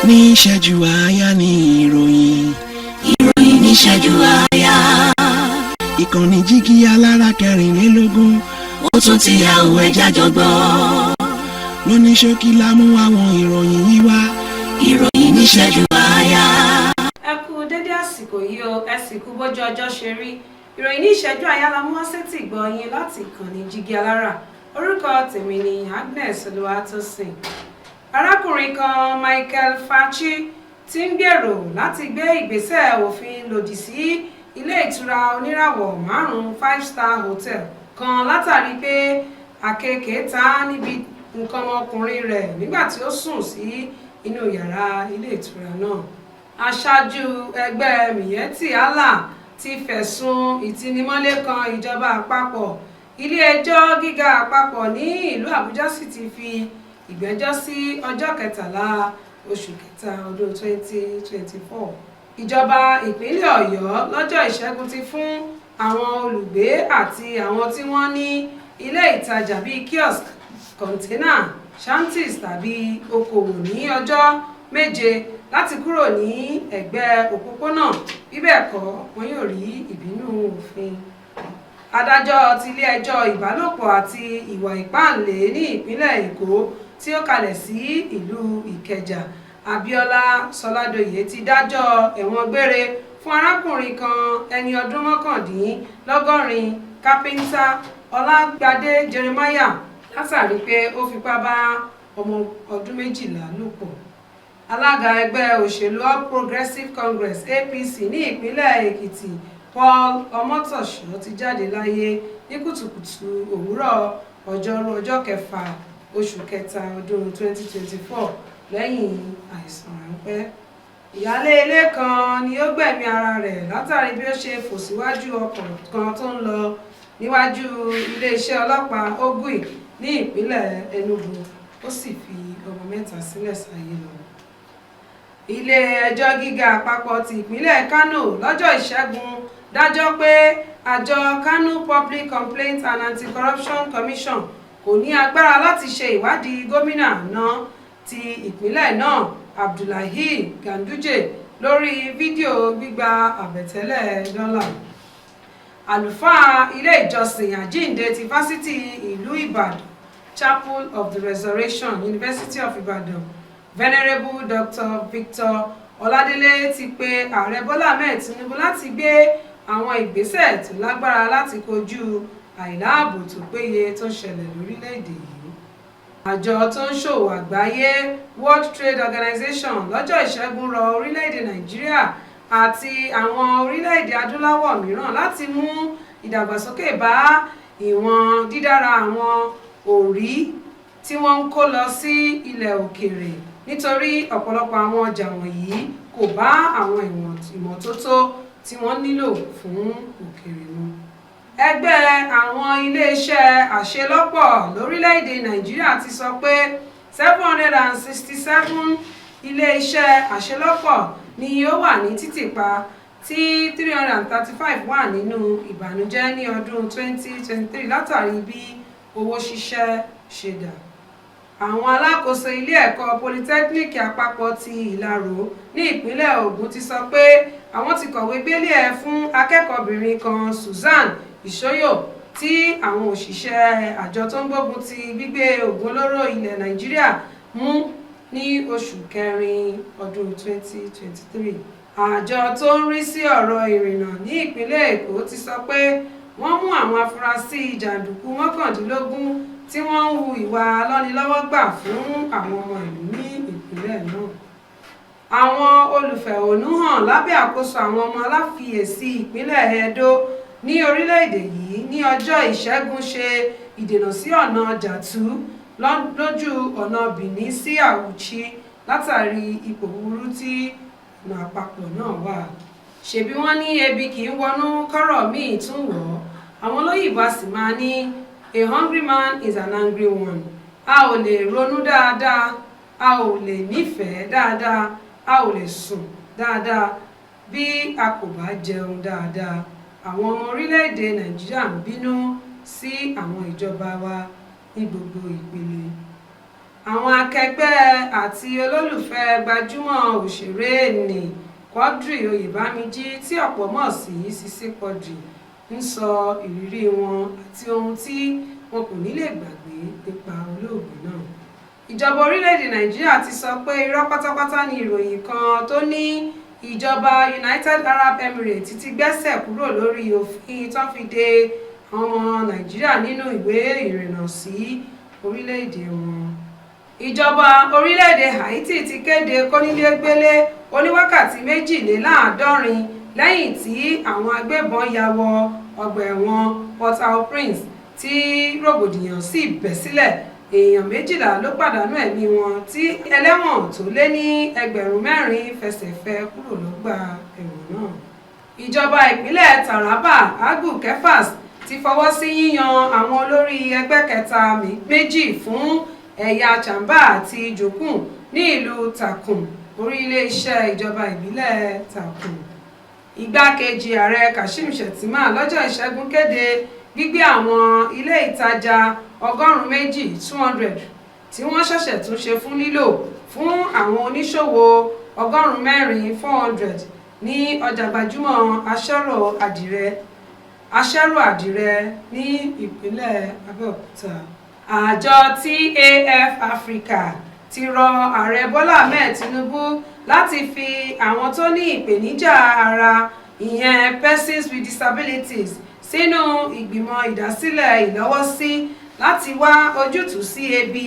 ní Iseju Aaya ní ìròyìn. Ìròyìn ní Iseju Aaya. Ìkànnì jígí alára 24. Ó tún ti yá òwe jájọ gbọ́. Lóní ṣókí la mú àwọn ìròyìn yìí wá. Ìròyìn ní Iseju Aaya. Ẹ kú dédé àsìkò yìí o, ẹ sì kú bójú ọjọ́ ṣe rí. Ìròyìn ní Iseju Aaya la mú wá sétí ìgbọ́ yín láti ìkànnì jígí alára. Orúkọ tèmi ni Agnes Olúwatósìn. Arákùnrin kan Michael Fachi ti ń gbèrò láti gbé ìgbésẹ̀ òfin lòdì sí ilé ìtura oníràwọ̀ 5 5-star hotel kan látàrí pé àkekèé ta níbi nǹkan ọmọkùnrin rẹ̀ nígbà tí ó sùn sí inú yàrá ilé ìtura náà. Aṣáájú ẹgbẹ́ Miyetti Allah ti fẹ̀sùn ìtinimọ́lé kan ìjọba àpapọ̀. Ilé-ẹjọ́ gíga àpapọ̀ ní ìlú Àbújá sì ti fi ìgbẹ́jọ́ sí ọjọ́ 13 oṣù kẹta ọdún 2024. Ìjọba ìpínlẹ̀ Ọ̀yọ́ lọ́jọ́ Ìṣẹ́gun ti fún àwọn olùgbé àti àwọn tí wọ́n ní ilé ìtajà bíi kiosk, kọ̀ńténà, shanties tàbí okòwò ní ọjọ́ 7 láti kúrò ní ẹ̀gbẹ́ òpópónà, bí bẹ́ẹ̀ kọ́ wọn yóò rí ìbínú òfin. Adájọ́ ti ilé-ẹjọ́ ìbálòpọ̀ àti ìwà ìpáǹle ní ìpínlẹ̀ Èkó tí ó kalẹ̀ sí ìlú Ìkẹjà, Abíọ́lá Sọládòyè ti dájọ́ ẹ̀wọ̀n gbére fún arákùnrin kan ẹni ọdún 79, kápẹ́ńtà Ọlágbadé Jeremiah látàrí pé ó fipá bá ọmọ ọdún 12 lò pọ̀. Alága ẹgbẹ́ òṣèlú All Progressives Congress APC ní ìpínlẹ̀ Ekiti, Paul Ọmọ́tọ̀ṣọ́ ti jáde láyé ní kùtùkùtù òwúrọ̀ ọjọ́rú ọjọ́ 6 oṣù kẹta ọdún 2024 lẹ́yìn àìsàn ráńpẹ́. Ìyálé ilé kan ni ó gbẹ̀mí ara rẹ̀ látàrí bí ó ṣe fò síwájú ọkọ̀ kan tó ń lọ níwájú iléeṣẹ́ ọlọ́pàá Ogui ní ìpínlẹ̀ Enugu, ó sì fi ọmọ 3 sílẹ̀ sáyé lọ. Ilé-ẹjọ́ gíga àpapọ̀ ti ìpínlẹ̀ Kano lọ́jọ́ Ìṣẹ́gun dájọ́ pé àjọ Kano Public Complaint and Anti-Corruption Commission kò ní agbára láti ṣe ìwádìí gómìnà náà ti ìpínlẹ̀ náà Abdullahi Ganduje lórí fídíò gbígba àbẹ̀tẹ́lẹ̀ dọ́là. Àlùfáà ilé ìjọsìn àjíǹde ti fásitì ìlú Ìbàdàn, Chapel of the Resurrection, University of Ibadan, Venerable Dr. Victor Ọládélé ti pe ààrẹ Bọ́lá Ahmed Tinubu láti gbé àwọn ìgbésẹ̀ tó lágbára láti kojú àìláàbò tó péye tó ń ṣẹlẹ̀ lórílẹ̀‐èdè yìí. Àjọ tó ń ṣòwò àgbáyé World Trade Organization lọ́jọ́ Ìṣẹ́gun rọ orílẹ̀‐èdè Nàìjíríà àti àwọn orílẹ̀‐èdè adúláwọ̀ mìíràn láti mú ìdàgbàsókè bá ìwọ̀n dídára àwọn òrí tí wọ́n ń kó lọ sí ilẹ̀ òkèèrè nítorí ọ̀pọ̀lọpọ̀ àwọn ọjà wọ̀nyí kò bá àwọn ìmọ́tótó tí wọ́n nílò fún òkèèrè mu. Ẹgbẹ́ àwọn iléeṣẹ́ àṣelọ́pọ̀ lórílẹ̀‐èdè Nàìjíríà ti sọ pé 767 iléeṣẹ́ àṣelọ́pọ̀ ni ó wà ní títìpa tí 335 wà nínú ìbànújẹ́ ní ọdún 2023 látàrí bí owó ṣíṣẹ́ ṣe dà. Àwọn alákòóso ilé ẹ̀kọ́ polytechnic àpapọ̀ ti Ìlaró ní ìpínlẹ̀ Ògùn ti sọ pé àwọn ti kọ̀wé gbélé ẹ̀ fún akẹ́kọ̀ọ́bìnrin kan Susan Ìṣóyò tí àwọn òṣìṣẹ́ àjọ tó ń gbógun ti gbígbé oògùn olóró ilẹ̀ Nàìjíríà mú ní oṣù kẹrin ọdún 2023. Àjọ tó ń rí sí ọ̀rọ̀ ìrìnnà ní ìpínlẹ̀ Èkó ti sọ pé wọ́n mú àwọn afurasí jàǹdùkú 19 tí wọ́n ń hu ìwà alọ́nilọ́wọ́gbà fún àwọn ọmọ ìlú ní ìpínlẹ̀ náà. Àwọn olùfẹ̀hónúhàn lábẹ́ àkóso àwọn ọmọ aláfiyèsí ìpínlẹ̀ Edo ní orílẹ̀-èdè yìí ní ọjọ́ Ìṣẹ́gun ṣe ìdènà sí ọ̀nà Jàtú lójú ọ̀nà Benin sí Àwùchí látàrí ipò búburú tí ọ̀nà àpapọ̀ náà wà. Ṣèbí wọ́n ní ebi kì í wọnú kọ́rọ̀ míì tún wọ̀, àwọn olóyìnbó sì máa ní a hungry man is an angry one. A ò lè ronú dáadáa, a ò lè nífẹ̀ẹ́ dáadáa, a ò lè sùn dáadáa bí a kò bá jẹun dáadáa. Àwọn ọmọ orílẹ̀-èdè Nàìjíríà ń bínú sí àwọn ìjọba wa ní gbogbo ìpele. àwọn akẹgbẹ́ àti olólùfẹ́ gbajúmọ̀ òṣèré nì Quadri Oyèbámijí tí ọ̀pọ̀ mọ̀ sí Sisi Quadri ń sọ ìrírí wọn àti ohun tí wọn kò ní lè gbàgbé nípa olóògbé náà. Ìjọba orílẹ̀-èdè Nàìjíríà ti sọ pé irọ́ pátápátá ni ìròyìn kan tó ní ìjọba United Arab Emirates ti gbẹ́sẹ̀ kúrò lórí òfin tó fi de àwọn ọmọ Nàìjíríà nínú ìwé ìrìnnà sí orílẹ̀-èdè wọn. Ìjọba orílẹ̀-èdè Haiti ti kéde kónílégbélé oníwákàtí 72 lẹ́yìn tí àwọn agbébọn ya wọ ọgbà ẹ̀wọ̀n Port-au-Prince tí rògbòdìyàn sì bẹ́ sílẹ̀. Èèyàn 12 ló pàdánù ẹ̀mí wọn tí ẹlẹ́wọ̀n tó lé ní 4,000 fẹsẹ̀ fẹ́ kúrò lọ́gbà ẹ̀wọ̀n náà. Ìjọba ìpínlẹ̀ Taraba Agu Kefas ti fọwọ́ sí yíyan àwọn olórí ẹgbẹ́ kẹta méjì fún ẹ̀yà Chamba àti Jokun ní ìlú Takun, orí ilé-iṣẹ́ ìjọba ìbílẹ̀ Takun. Igbákejì ààrẹ Kashim Shettima lọ́jọ́ Ìṣẹ́gun kéde gbígbé àwọn ilé ìtajà 100 200 tí wọ́n ṣẹ̀ṣẹ̀ tún ṣe fún lílò fún àwọn oníṣòwò 400 400 ní ọjà gbajúmọ̀ aṣẹ́rò àdìrẹ ní ìpínlẹ̀ Abẹ́òkúta. Àjọ TAF Africa ti rọ ààrẹ Bọ́lá Ahmed Tinubu láti fi àwọn tó ní ìpèníjà ara ìyẹn persons with disabilities sínú ìgbìmọ̀ ìdásílẹ̀ ìlọ́wọ́sí láti wá ojútùú sí ebi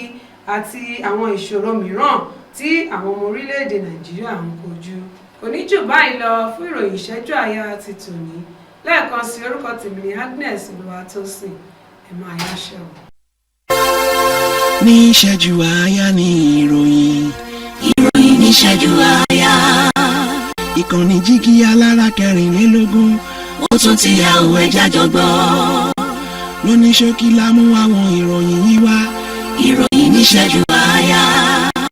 àti àwọn ìṣòro mìíràn tí àwọn ọmọ orílẹ̀-èdè Nàìjíríà ń kojú. Kò ní jù báyìí lọ fún ìròyìn ìṣẹ́jú àáyá ti tòní. Lẹ́ẹ̀kan sí orúkọ tèmi ní Agnes Olúwatósìn. Ẹ máa yáṣẹ́ o. Ní ìṣẹ́jú àáyá ní ìròyìn. Ìròyìn ní ìṣẹ́jú àáyá. Ìkànnì Jígí Alára 24. Ó tún ti yá òwe jájọgbọ́. Lóní ṣókí la mú àwọn ìròyìn yìí wá. Ìròyìn ní ìṣẹ́jú